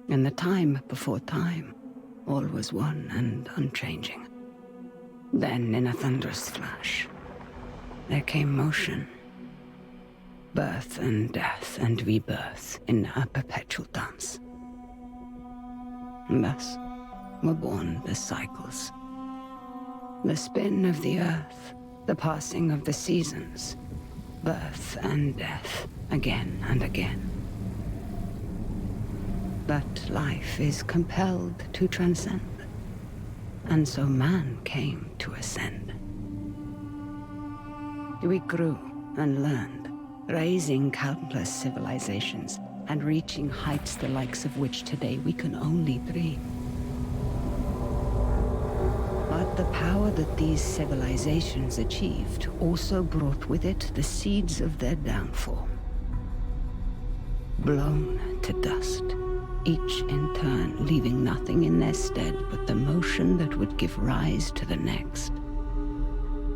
In the time before time, all was one and unchanging. Then, in a thunderous flash, there came motion. Birth and death and rebirth in a perpetual dance. Thus were born the cycles. The spin of the earth, the passing of the seasons, birth and death, again and again. But life is compelled to transcend, and so man came to ascend. We grew and learned, raising countless civilizations and reaching heights the likes of which today we can only dream. But the power that these civilizations achieved also brought with it the seeds of their downfall. Blown to dust, each in turn leaving nothing in their stead but the motion that would give rise to the next.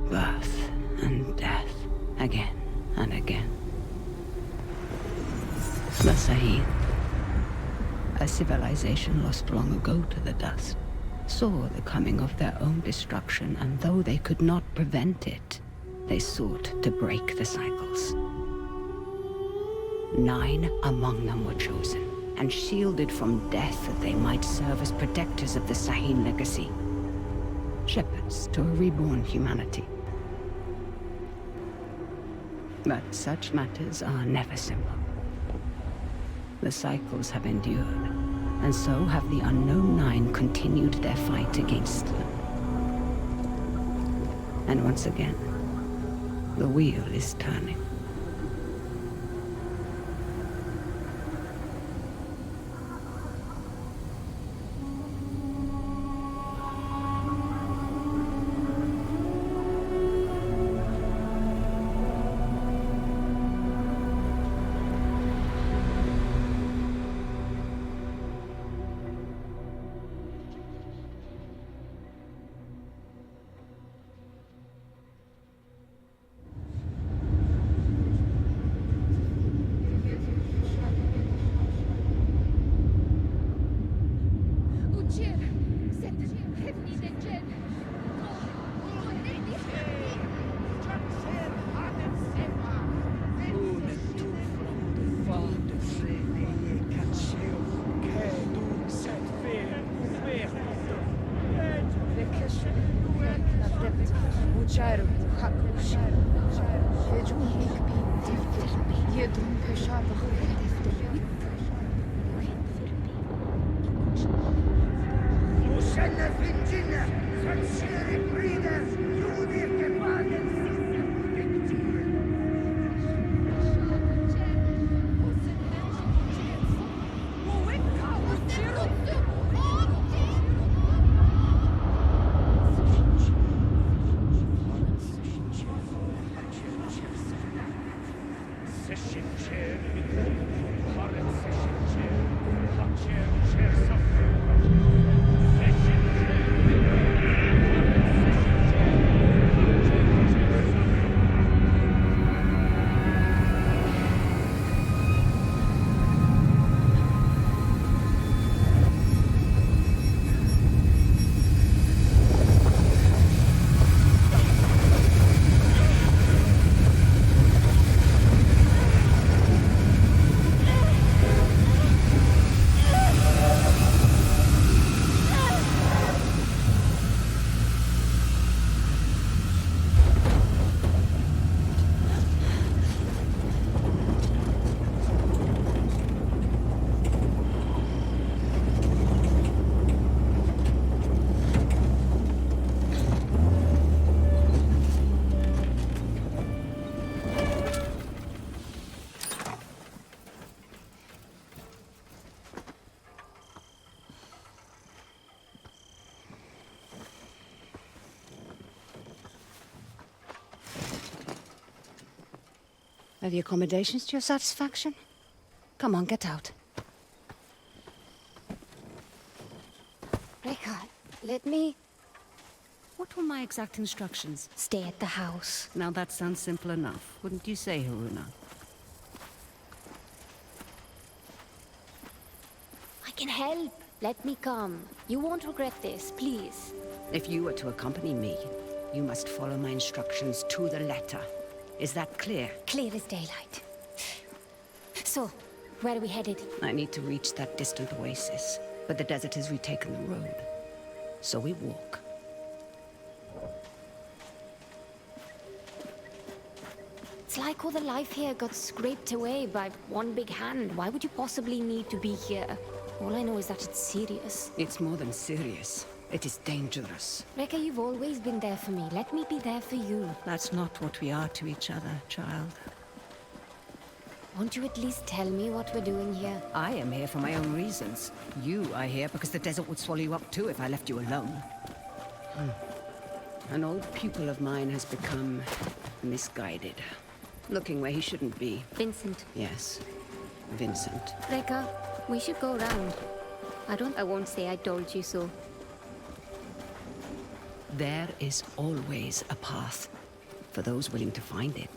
Birth and death, again and again. The Sahid, a civilization lost long ago to the dust, saw the coming of their own destruction, and though they could not prevent it, they sought to break the cycles. 9 among them were chosen, and shielded from death that they might serve as protectors of the Sahid legacy. Shepherds to a reborn humanity. But such matters are never simple. The cycles have endured, and so have the unknown 9 continued their fight against them. And once again, the wheel is turning. Are the accommodations to your satisfaction? Come on, get out. Richat, let me... What were my exact instructions? stay at the house. Now that sounds simple enough, wouldn't you say, Haruna? I can help. Let me come. You won't regret this, please. If you are to accompany me, you must follow my instructions to the letter. Is that clear? Clear as daylight. So, where are we headed? I need to reach that distant oasis, but the desert has retaken the road. So we walk. It's like all the life here got scraped away by one big hand. Why would you possibly need to be here? All I know is that it's serious. It's more than serious. It is dangerous. Rekka, you've always been there for me. Let me be there for you. That's not what we are to each other, child. Won't you at least tell me what we're doing here? I am here for my own reasons. You are here because the desert would swallow you up too if I left you alone. An old pupil of mine has become misguided. Looking where he shouldn't be. Vincent. Yes, Vincent. Rekka, we should go around. I won't say I told you so. There is always a path for those willing to find it.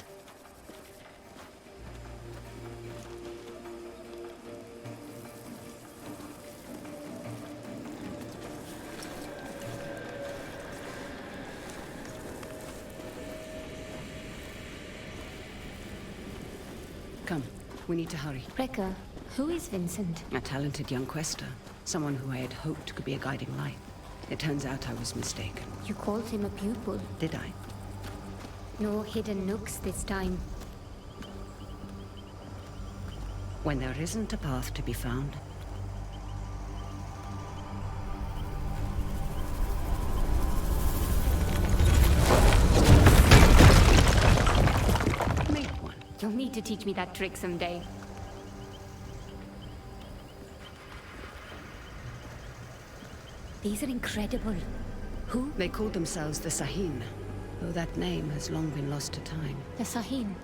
Come, we need to hurry. Rekka, who is Vincent? A talented young quester. Someone who I had hoped could be a guiding light. It turns out I was mistaken. You called him a pupil. Did I? No hidden nooks this time. When there isn't a path to be found, make one. You'll need to teach me that trick someday. These are incredible. Who? They called themselves the Sahin, though that name has long been lost to time. The Sahin.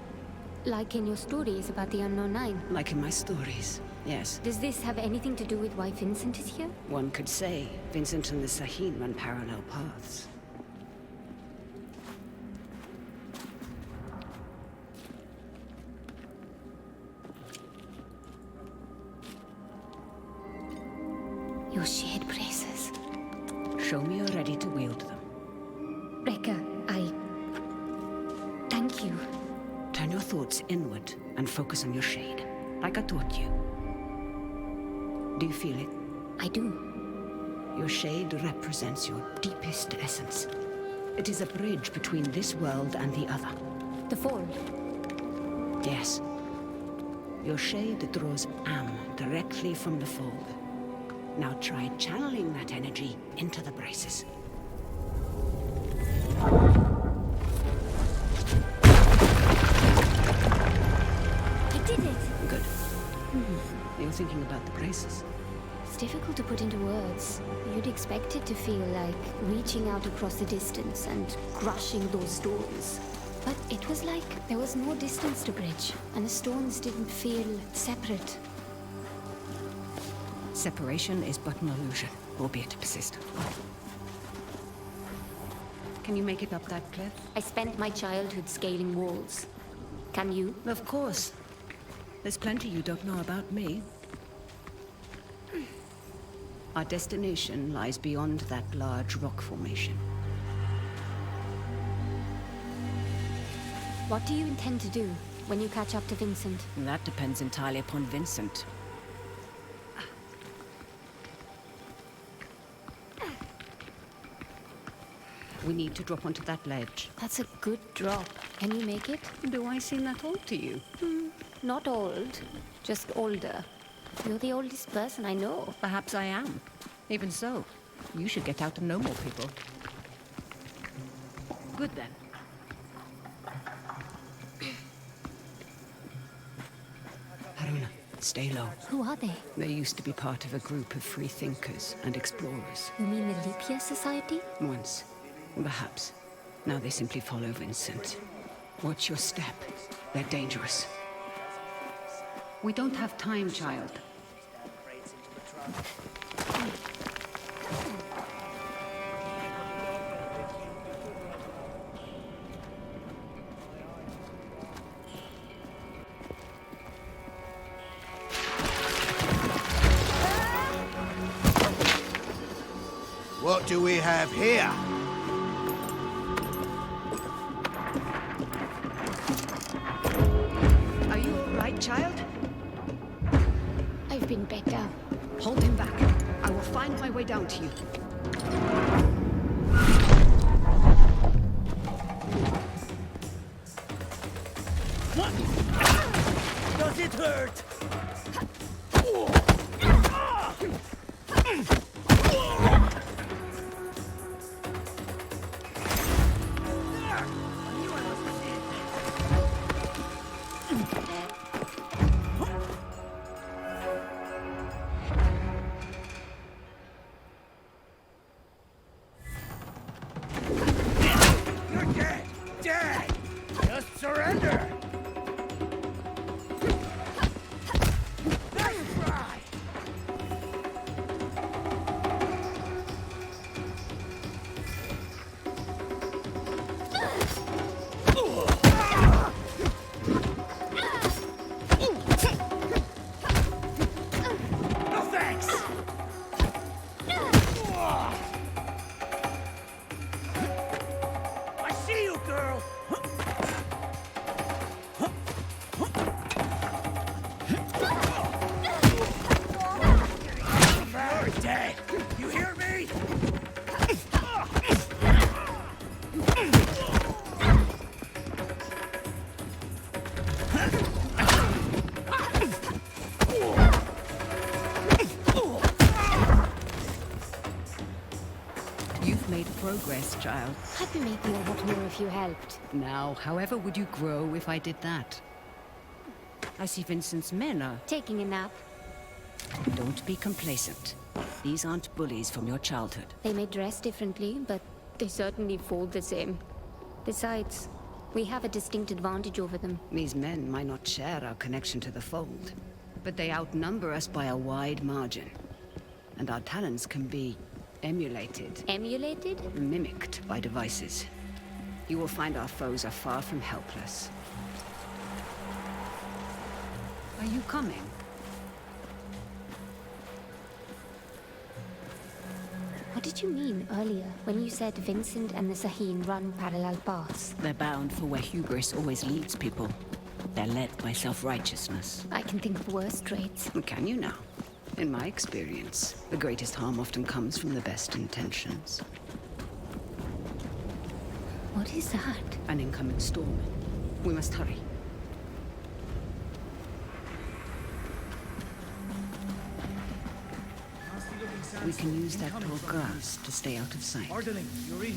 Like in your stories about the Unknown Nine. Like in my stories, yes. Does this have anything to do with why Vincent is here? One could say Vincent and the Sahin run parallel paths. Your shared braces. Show me you're ready to wield them. Rekka, thank you. Turn your thoughts inward and focus on your shade, like I taught you. Do you feel it? I do. Your shade represents your deepest essence. It is a bridge between this world and the other. The Fold. Yes. Your shade draws Am directly from the fold. Now try channeling that energy into the braces. I did it! Good. You're thinking about the braces. It's difficult to put into words. You'd expect it to feel like reaching out across the distance and crushing those stones. But it was like there was no distance to bridge, and the stones didn't feel separate. Separation is but an illusion, albeit persistent. Can you make it up that cliff? I spent my childhood scaling walls. Can you? Of course. There's plenty you don't know about me. Our destination lies beyond that large rock formation. What do you intend to do when you catch up to Vincent? That depends entirely upon Vincent. We need to drop onto that ledge. That's a good drop. Can you make it? Do I seem that old to you? Not old, just older. You're the oldest person I know. Perhaps I am. Even so, you should get out and know more people. Good then. Haruna, stay low. Who are they? They used to be part of a group of free thinkers and explorers. You mean the Lipia Society? Once, perhaps. Now they simply follow Vincent. Watch your step. They're dangerous. We don't have time, child. What do we have here? Are you all right, child? I've been better. Hold him back. I will find my way down to you. Does it hurt? You're dead! Dead! Just surrender! Nice try! No thanks! I see you, girl! You're dead! You hear me? You've made progress, child. I'd be making a lot more if you helped. Now, however would you grow if I did that? I see Vincent's men are... Taking a nap. Don't be complacent. These aren't bullies from your childhood. They may dress differently, but they certainly fold the same. Besides, we have a distinct advantage over them. These men might not share our connection to the fold, but they outnumber us by a wide margin. And our talents can be emulated, Emulated? mimicked by devices. You will find our foes are far from helpless. Are you coming? What did you mean earlier when you said Vincent and the Sahin run parallel paths? They're bound for where hubris always leads people. They're led by self-righteousness. I can think of worse traits. Can you now? In my experience, the greatest harm often comes from the best intentions. What is that? An incoming storm. We must hurry. We can use that tall grass to stay out of sight. Ardeling, you're in.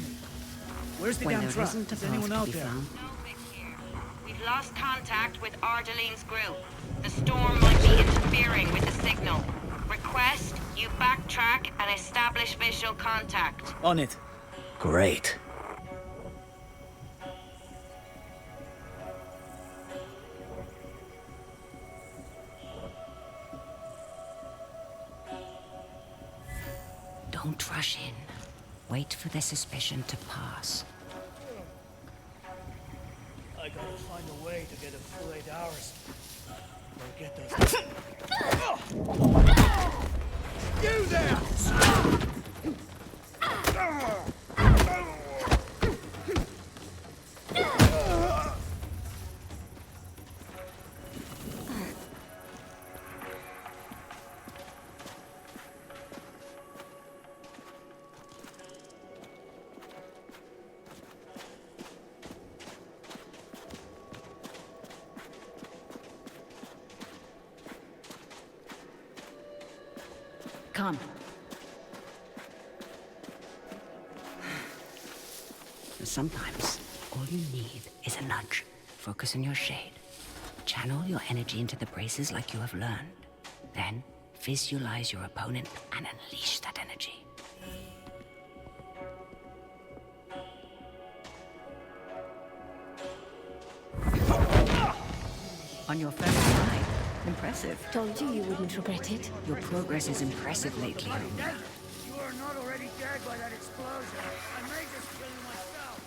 Where's the When damn there truck? isn't a Is path anyone to out be there? found, We've lost contact with Ardeline's group. The storm might be interfering with the signal. Request you backtrack and establish visual contact. On it. Great. don't rush in. Wait for their suspicion to pass. I gotta find a way to get a full 8 hours. Or get those... You there! Come. Sometimes, all you need is a nudge. Focus on your shade. Channel your energy into the braces like you have learned. Then, visualize your opponent and unleash that energy. On your first try. Impressive. Told you you wouldn't regret it. Your progress is impressive lately. You are not already dead by that explosion. I may just kill you myself.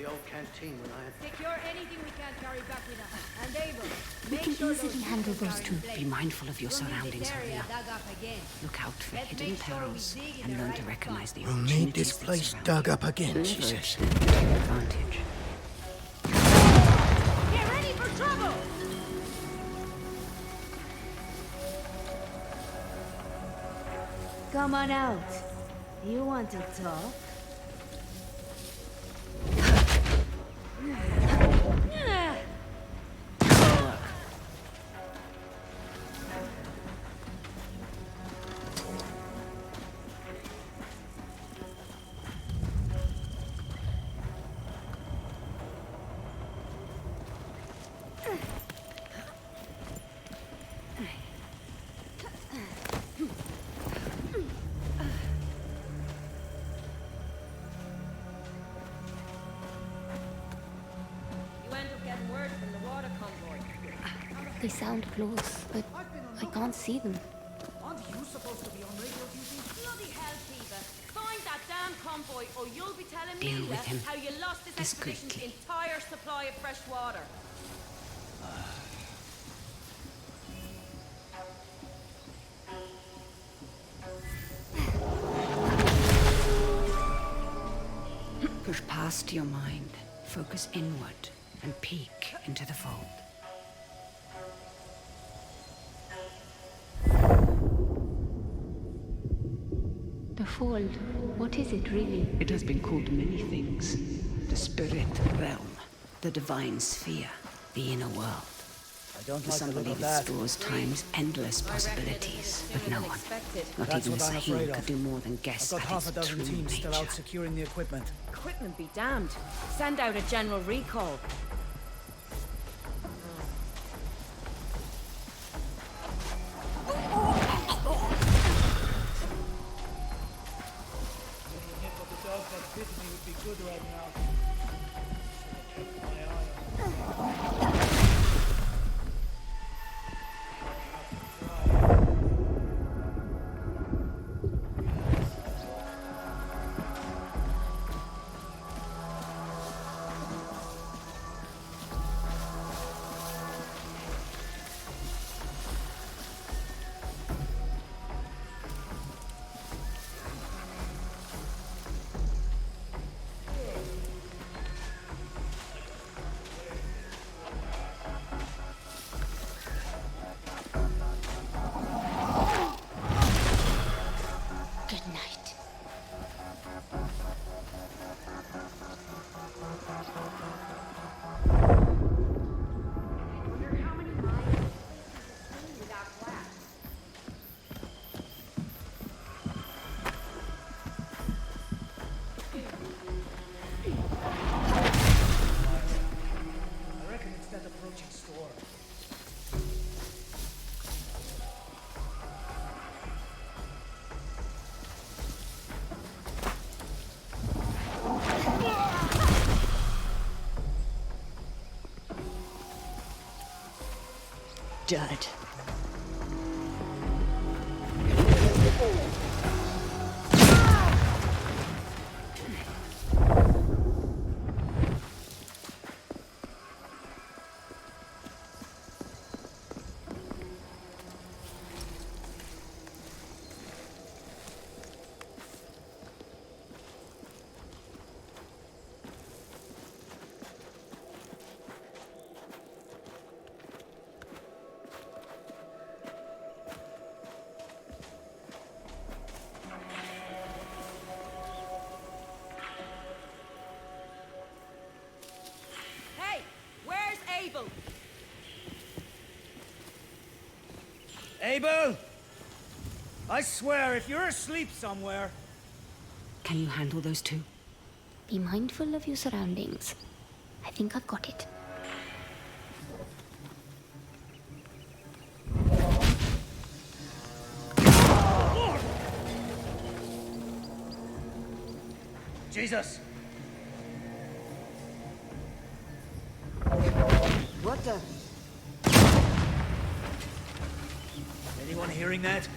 the old canteen when I had... Secure anything we can't carry back with us. And Abel, We make can sure easily those handle people those are two. in place. Be mindful of your We'll need surroundings, this area Helena. dug up again. Look out for Let's hidden make sure we perils dig in and the learn right to recognize the We'll opportunities need this that place surround dug you. up again, Whoever she says. stand to their advantage. Get ready for trouble! Come on out. You want to talk? You end up getting word from the water convoy. They sound close, but I can't see them. Aren't you supposed to be on radio duty? Bloody hell, Peter. Find that damn convoy or you'll be telling Deal me with him how you lost this expedition's discreetly. entire supply of fresh water. Push past your mind, focus inward, and peek into the fold. The fold, what is it really? It has been called many things. The spirit realm, the divine sphere, the inner world. I don't For like some the look believe of it that. stores time's endless possibilities, but no one, not That's even what I'm Sahil, afraid of. could do more than guess I've got at half a its dozen true teams still nature. out securing the equipment. Equipment be damned. Send out a general recall. The dog that bit me would be good right now. Kept my eye on it. Good night. I reckon it's that approaching storm. Dud. Hey, where's Abel? Abel! I swear, if you're asleep somewhere... Can you handle those two? Be mindful of your surroundings. I think I've got it. Jesus! What the? Anyone hearing that?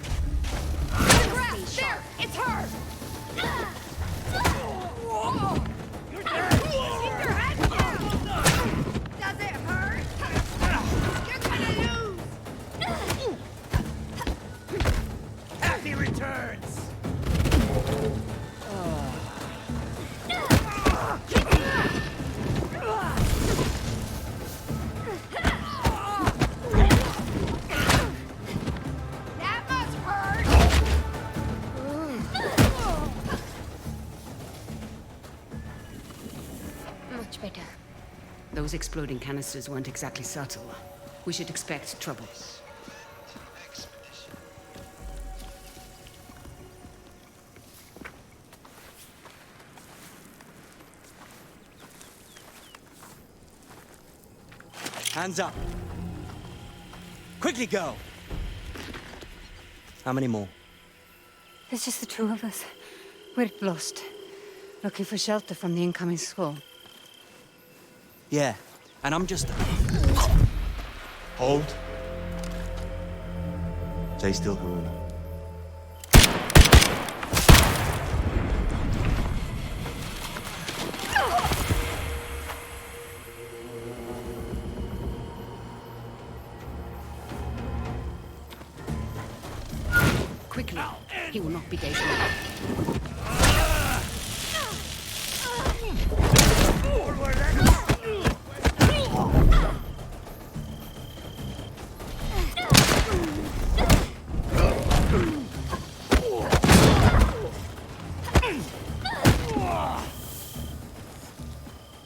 There! It's her! You're dead! Keep your Those exploding canisters weren't exactly subtle. We should expect trouble. Hands up. Quickly go. How many more? There's just the two of us. We're lost. Looking for shelter from the incoming squall. Yeah, and I'm just... Hold. Stay still, Haruna. Quickly. He will not be gazing up.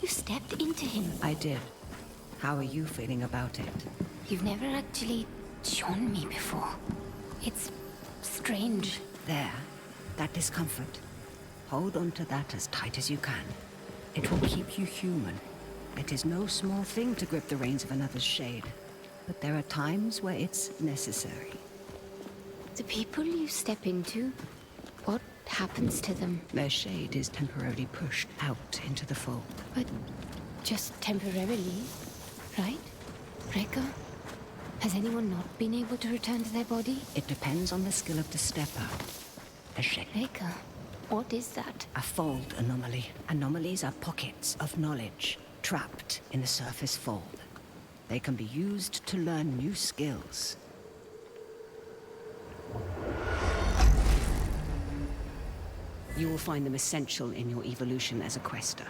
You stepped into him. I did. How are you feeling about it? You've never actually shown me before. It's strange. There. That discomfort. Hold on to that as tight as you can. It will keep you human. It is no small thing to grip the reins of another's shade. But there are times where it's necessary. The people you step into, what happens to them? Their shade is temporarily pushed out into the fold. But just temporarily, right? Rekka? Has anyone not been able to return to their body? It depends on the skill of the stepper. A shade. Rekka, what is that? A fold anomaly. Anomalies are pockets of knowledge trapped in the surface fold. They can be used to learn new skills. You will find them essential in your evolution as a quester.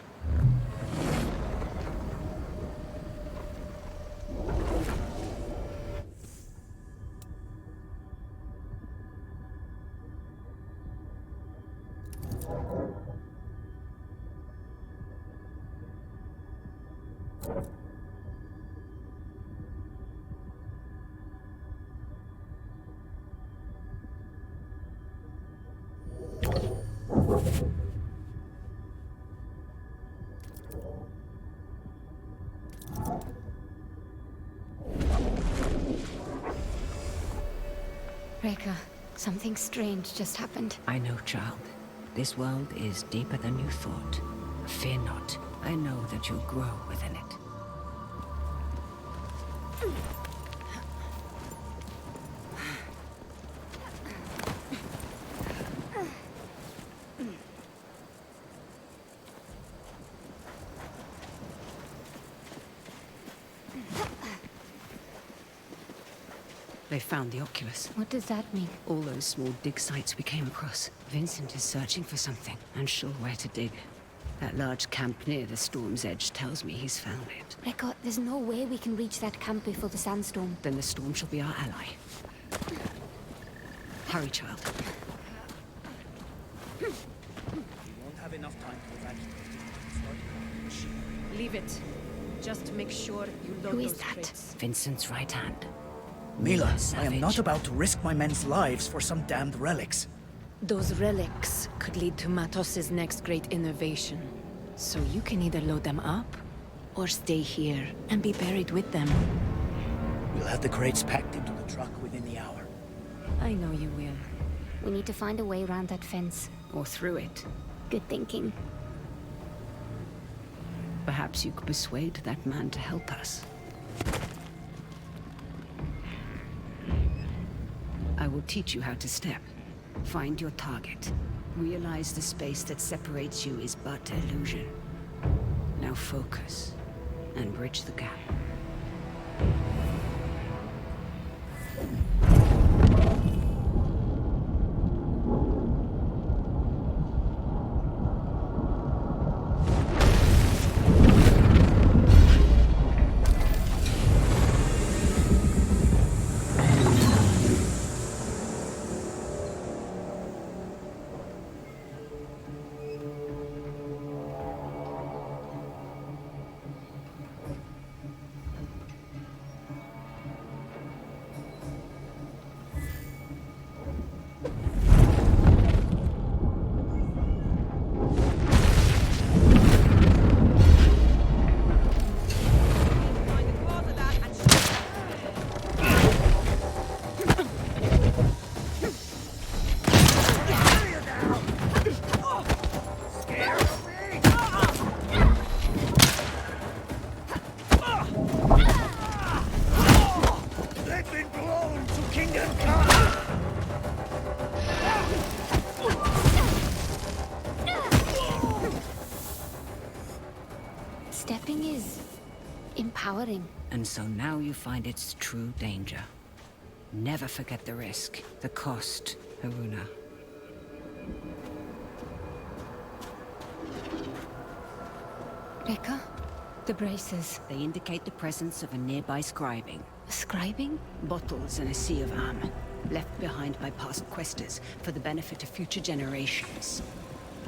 Rekka, something strange just happened. I know, child. This world is deeper than you thought. Fear not. I know that you'll grow within it. They found the Oculus. What does that mean? All those small dig sites we came across. Vincent is searching for something, unsure where to dig. That large camp near the storm's edge tells me he's found it. Rekka, there's no way we can reach that camp before the sandstorm. Then the storm shall be our ally. Hurry, child. You won't have enough time to evacuate. Leave it. Just make sure you load Who is those that? crates. Vincent's right hand. Mila, I Savage. am not about to risk my men's lives for some damned relics. Those relics could lead to Matos's next great innovation. So you can either load them up, or stay here and be buried with them. We'll have the crates packed into the truck within the hour. I know you will. We need to find a way around that fence. Or through it. Good thinking. Perhaps you could persuade that man to help us. I will teach you how to step. Find your target. Realize the space that separates you is but illusion. Now focus, and bridge the gap. is empowering. And so now you find its true danger. Never forget the risk, the cost, Haruna. Rekka? The braces. They indicate the presence of a nearby scribing. Scribing? Bottles in a sea of am, left behind by past questers for the benefit of future generations.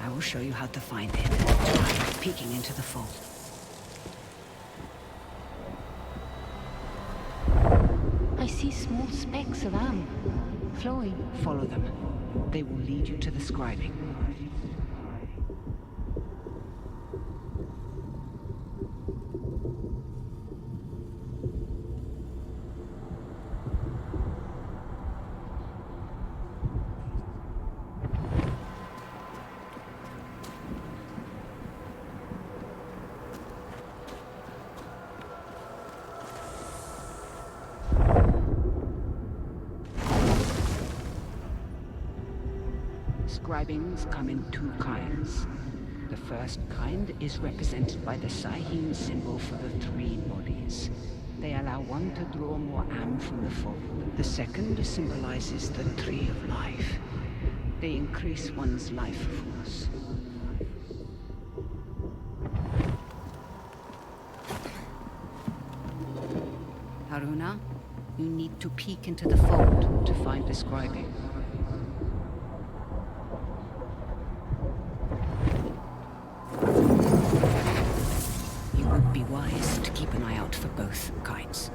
I will show you how to find it, by peeking into the fold. I see small specks of am flowing. Follow them. They will lead you to the scribing. Scribings come in two kinds. The first kind is represented by the Sahim symbol for the three bodies. They allow one to draw more am from the fold. The second symbolizes the tree of life. They increase one's life force. Haruna, you need to peek into the fold to find the scribing. Be wise to keep an eye out for both kinds.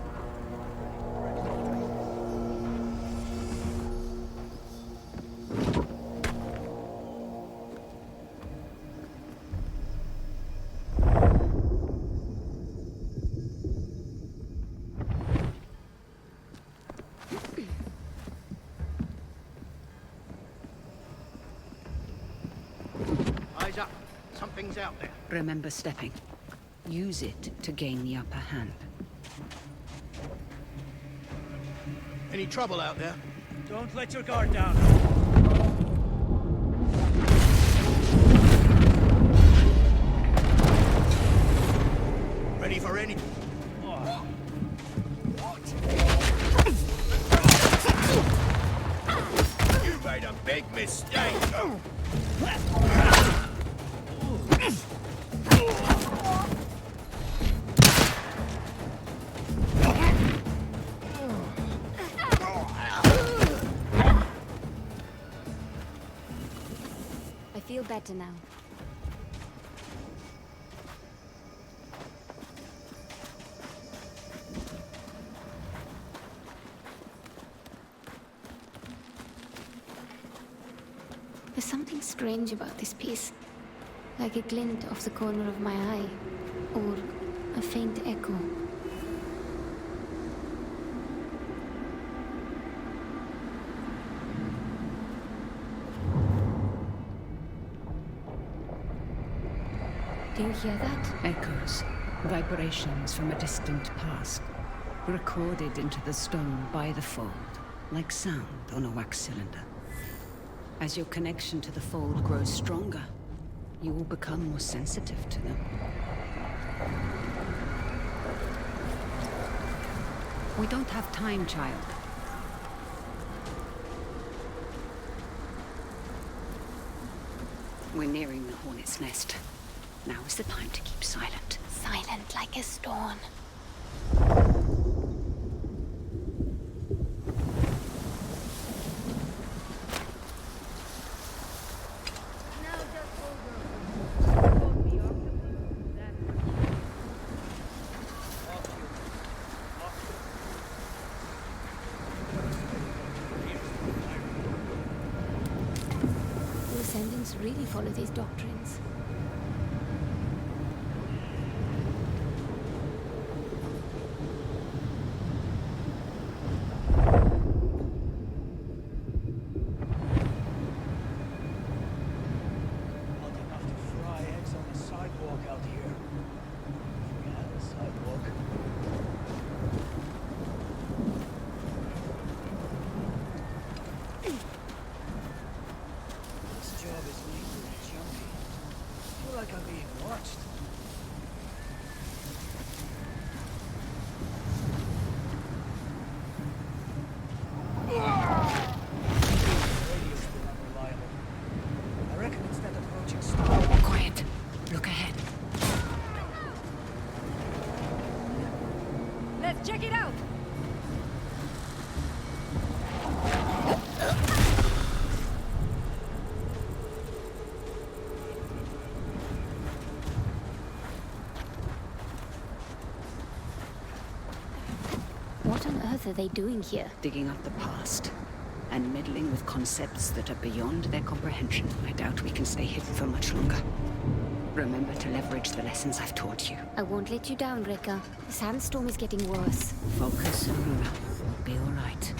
Eyes up. Something's out there. Remember stepping. Use it to gain the upper hand. Any trouble out there? Don't let your guard down. Ready for any... Oh. You made a big mistake! I feel better now. There's something strange about this piece. Like a glint off the corner of my eye. Or a faint echo. Do you hear that? Echoes, vibrations from a distant past, recorded into the stone by the fold, like sound on a wax cylinder. As your connection to the fold grows stronger, you will become more sensitive to them. We don't have time, child. We're nearing the hornet's nest. Now is the time to keep silent. Silent like a stone. The Ascendants really follow these doctrines. Hot enough to fry eggs on the sidewalk out here. If we had a sidewalk. This job is legally jumpy. Let's check it out! What on earth are they doing here? Digging up the past and meddling with concepts that are beyond their comprehension. I doubt we can stay hidden for much longer. Remember to leverage the lessons I've taught you. I won't let you down, Rekka. The sandstorm is getting worse. Focus, Aruna. We'll be all right.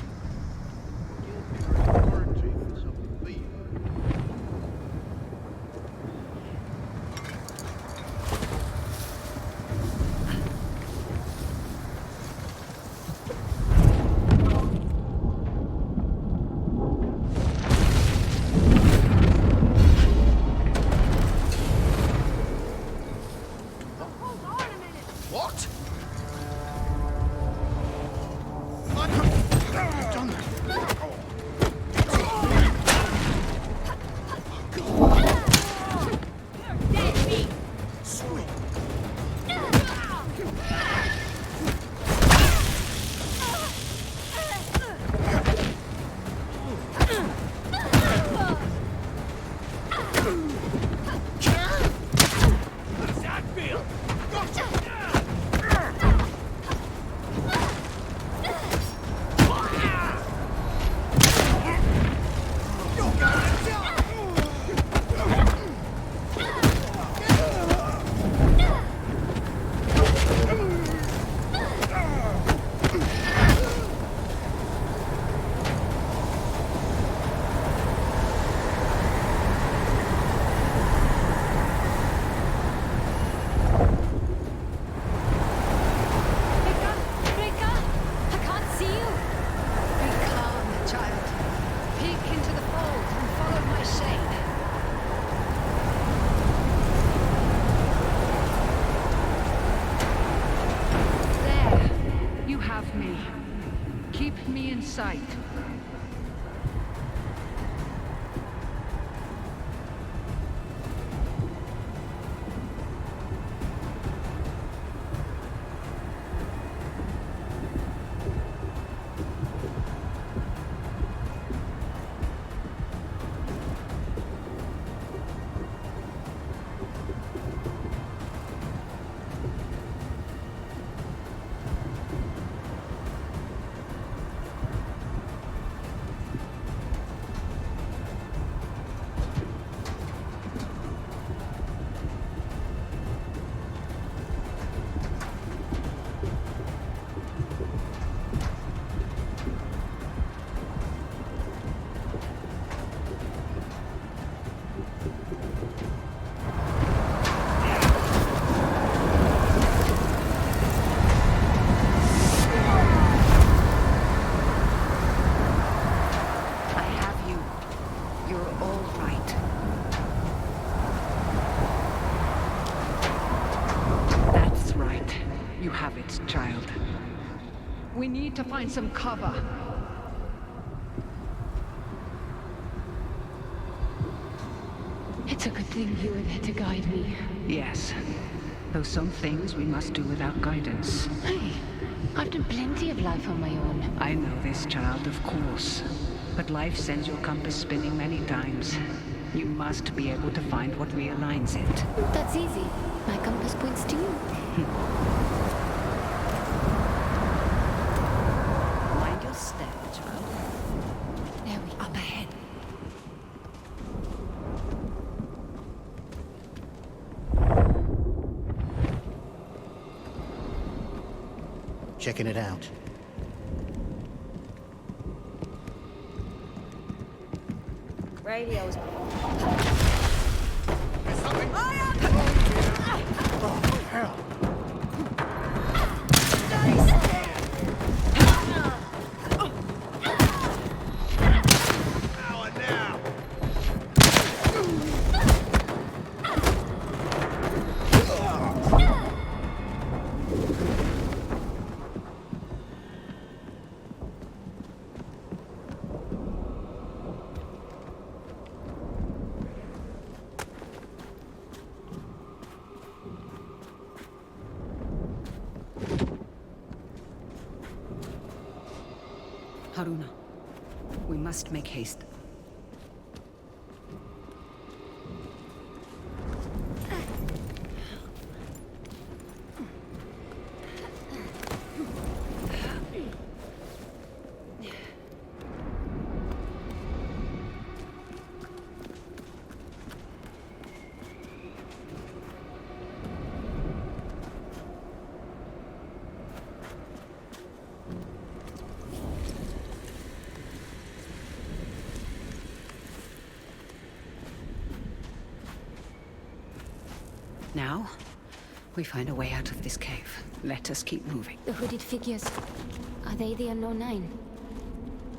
Keep me in sight. We need to find some cover. It's a good thing you were there to guide me. Yes. Though some things we must do without guidance. Hey, I've done plenty of life on my own. I know this, child, of course. But life sends your compass spinning many times. You must be able to find what realigns it. That's easy. My compass points to you. Step, child. There we up ahead. Checking it out. Radios. There's something. Oh, hell. Haruna, we must make haste. Now, we find a way out of this cave. Let us keep moving. The hooded figures. Are they the unknown nine?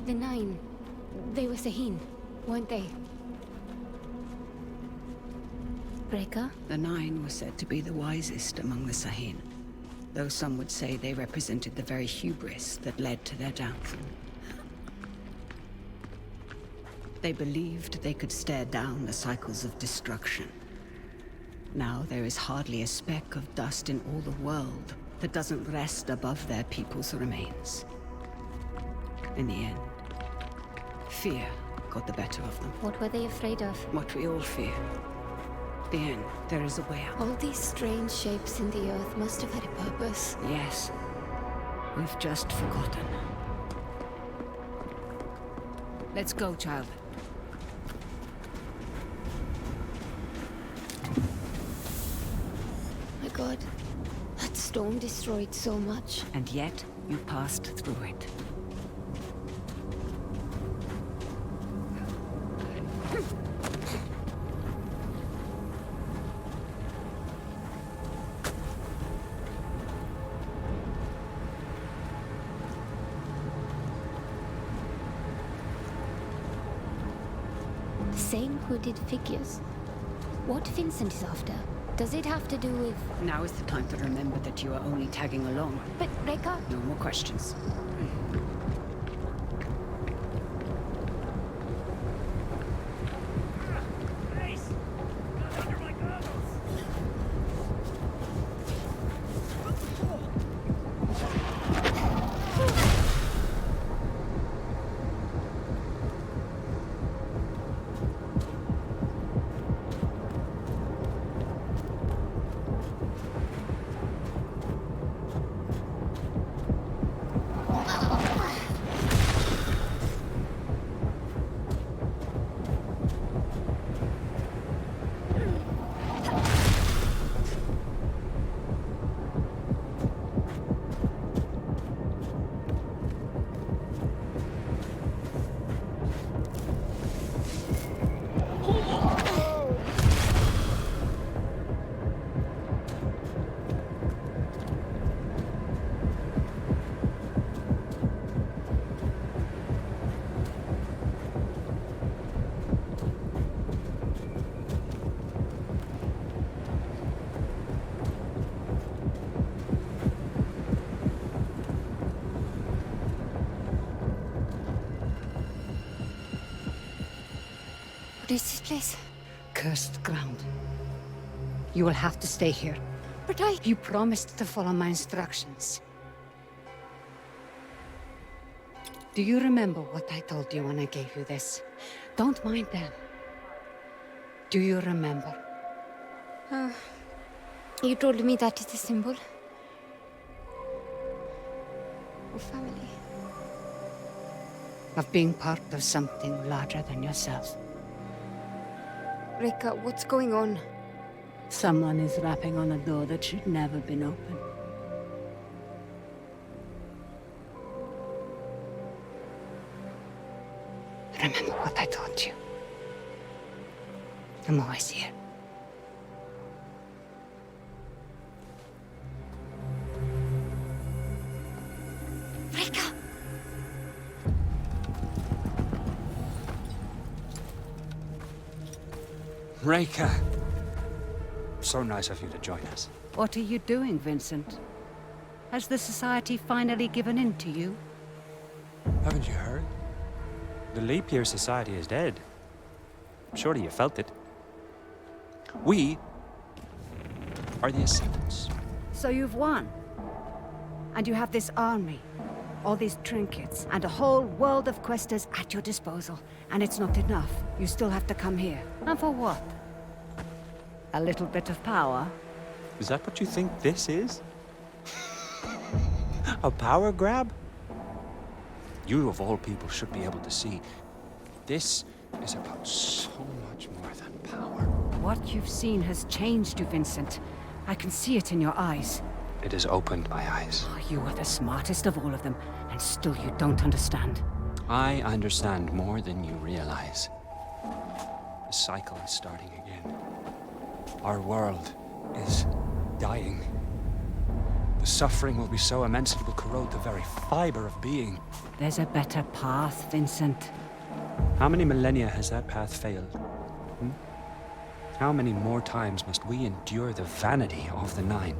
The nine. They were Sahin, weren't they? Breaker? The nine were said to be the wisest among the Sahin, though some would say they represented the very hubris that led to their downfall. They believed they could stare down the cycles of destruction. Now there is hardly a speck of dust in all the world that doesn't rest above their people's remains. In the end, fear got the better of them. What were they afraid of? What we all fear. The end. There is a way out. All these strange shapes in the earth must have had a purpose. Yes. We've just forgotten. Let's go, child. My God. That storm destroyed so much. And yet, you passed through it. The same hooded figures. What Vincent is after? Does it have to do with... Now is the time to remember that you are only tagging along. But, Rekka... No more questions. What is this place? Cursed ground. You will have to stay here. But You promised to follow my instructions. Do you remember what I told you when I gave you this? Don't mind them. Do you remember? You told me that is the symbol of family. Of being part of something larger than yourself. Rekka, what's going on? Someone is rapping on a door that should never been opened. Remember what I told you. I'm always here. Rekka! Reika! So nice of you to join us. What are you doing, Vincent? Has the Society finally given in to you? Haven't you heard? The Leap Year Society is dead. Surely you felt it. We are the Ascendants. So you've won. And you have this army. All these trinkets, and a whole world of questers at your disposal. And it's not enough. You still have to come here. And for what? A little bit of power? Is that what you think this is? A power grab? You, of all people, should be able to see. This is about so much more than power. What you've seen has changed you, Vincent. I can see it in your eyes. It has opened my eyes. Oh, you are the smartest of all of them, and still you don't understand. I understand more than you realize. The cycle is starting again. Our world is dying. The suffering will be so immense it will corrode the very fiber of being. There's a better path, Vincent. How many millennia has that path failed? How many more times must we endure the vanity of the Nine?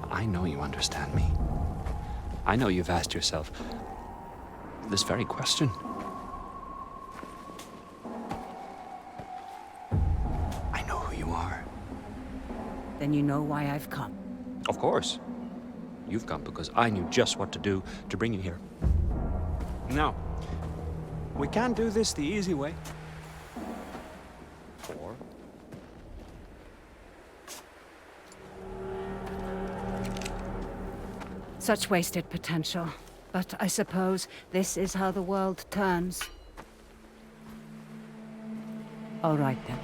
I know you understand me. I know you've asked yourself this very question. I know who you are. Then you know why I've come. Of course. You've come because I knew just what to do to bring you here. Now, we can't do this the easy way. Or such wasted potential. But I suppose this is how the world turns. All right then.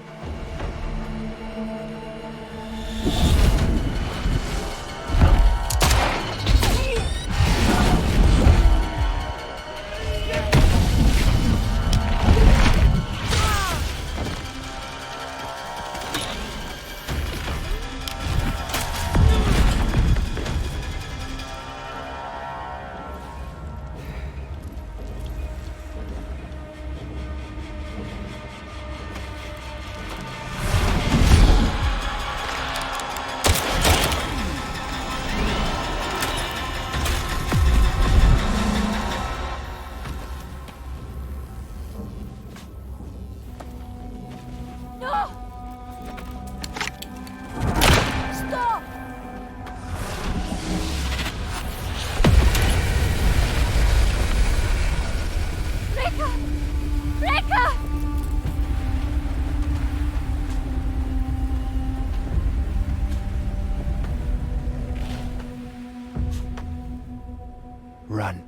Run.